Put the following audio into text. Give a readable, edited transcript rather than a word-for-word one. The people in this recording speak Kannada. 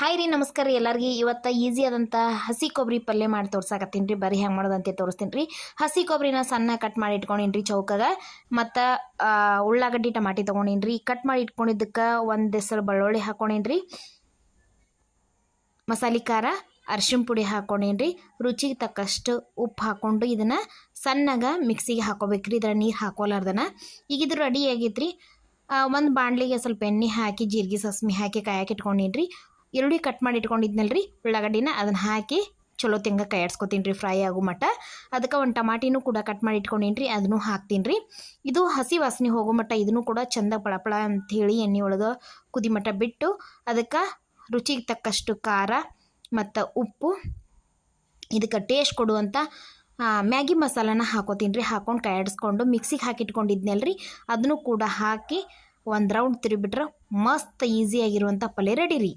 ಹಾಯ್ ರೀ, ನಮಸ್ಕಾರ ರೀ ಎಲ್ಲರಿಗೆ. ಇವತ್ತು ಈಸಿ ಆದಂಥ ಹಸಿ ಕೊಬ್ಬರಿ ಪಲ್ಯ ಮಾಡಿ ತೋರ್ಸಾಕತ್ತೀನಿ ರೀ. ಬರೀ ಹೆಂಗೆ ಮಾಡೋದಂತೆ ತೋರಿಸ್ತೀನಿ ರೀ. ಹಸಿ ಕೊಬ್ಬರಿನ ಸಣ್ಣ ಕಟ್ ಮಾಡಿ ಇಟ್ಕೊಂಡೀನಿ ರೀ ಚೌಕಾಗ. ಮತ್ತು ಉಳ್ಳಾಗಡ್ಡಿ ಟಮಾಟಿ ತೊಗೊಂಡೀನಿ ರೀ. ಕಟ್ ಮಾಡಿ ಇಟ್ಕೊಂಡಿದ್ದಕ್ಕೆ ಒಂದು ಹೆಸರು ಬೆಳ್ಳುಳ್ಳಿ ಹಾಕ್ಕೊಂಡೀನಿ ರೀ. ಮಸಾಲೆ ಖಾರ, ಅರಿಶಿಣ ಪುಡಿ ಹಾಕ್ಕೊಂಡೀನಿ ರೀ. ರುಚಿಗೆ ತಕ್ಕಷ್ಟು ಉಪ್ಪು ಹಾಕ್ಕೊಂಡು ಇದನ್ನು ಸಣ್ಣಗೆ ಮಿಕ್ಸಿಗೆ ಹಾಕೋಬೇಕ್ರಿ. ಇದರ ನೀರು ಹಾಕೋಲಾರ್ದನ. ಈಗ ಇದು ರೆಡಿ ಆಗೈತೆ ರೀ. ಒಂದು ಬಾಣಲಿಗೆ ಸ್ವಲ್ಪ ಎಣ್ಣೆ ಹಾಕಿ ಜೀರಿಗೆ ಸಾಸ್ಮಿ ಹಾಕಿ ಕಾಯಕ್ಕೆ ಇಟ್ಕೊಂಡೀನಿ ರೀ. ಈರುಳ್ಳಿ ಕಟ್ ಮಾಡಿ ಇಟ್ಕೊಂಡಿದ್ನಲ್ಲ ರೀ ಉಳ್ಳಾಗಡ್ಡಿನ, ಅದನ್ನು ಹಾಕಿ ಚಲೋ ತೆಂಗ ಕಾಯಿಡ್ಸ್ಕೊತೀನಿ ರೀ ಫ್ರೈ ಆಗೋ ಮಟ್ಟ. ಅದಕ್ಕೆ ಒಂದು ಟಮಾಟಿನೂ ಕೂಡ ಕಟ್ ಮಾಡಿ ಇಟ್ಕೊಂಡೀನಿ ರೀ, ಅದನ್ನು ಹಾಕ್ತೀನಿ ರೀ. ಇದು ಹಸಿ ವಾಸನೆ ಹೋಗೋ ಮಟ್ಟ ಇದನ್ನು ಕೂಡ ಚಂದ ಪಳಪಳ ಅಂಥೇಳಿ ಎಣ್ಣೆ ಒಳಗೆ ಕುದಿ ಮಟ್ಟ ಬಿಟ್ಟು ಅದಕ್ಕೆ ರುಚಿಗೆ ತಕ್ಕಷ್ಟು ಖಾರ ಮತ್ತು ಉಪ್ಪು, ಇದಕ್ಕೆ ಟೇಸ್ಟ್ ಕೊಡುವಂಥ ಮ್ಯಾಗಿ ಮಸಾಲಾನ ಹಾಕೋತೀನಿ ರೀ. ಹಾಕ್ಕೊಂಡು ಕಾಯಿಡ್ಸ್ಕೊಂಡು ಮಿಕ್ಸಿಗೆ ಹಾಕಿಟ್ಕೊಂಡಿದ್ನಲ್ಲ ರೀ, ಅದನ್ನು ಕೂಡ ಹಾಕಿ ಒಂದು ರೌಂಡ್ ತಿರುಗಿಬಿಟ್ರೆ ಮಸ್ತ್ ಈಸಿಯಾಗಿರುವಂಥ ಪಲ್ಯ ರೆಡಿ ರೀ.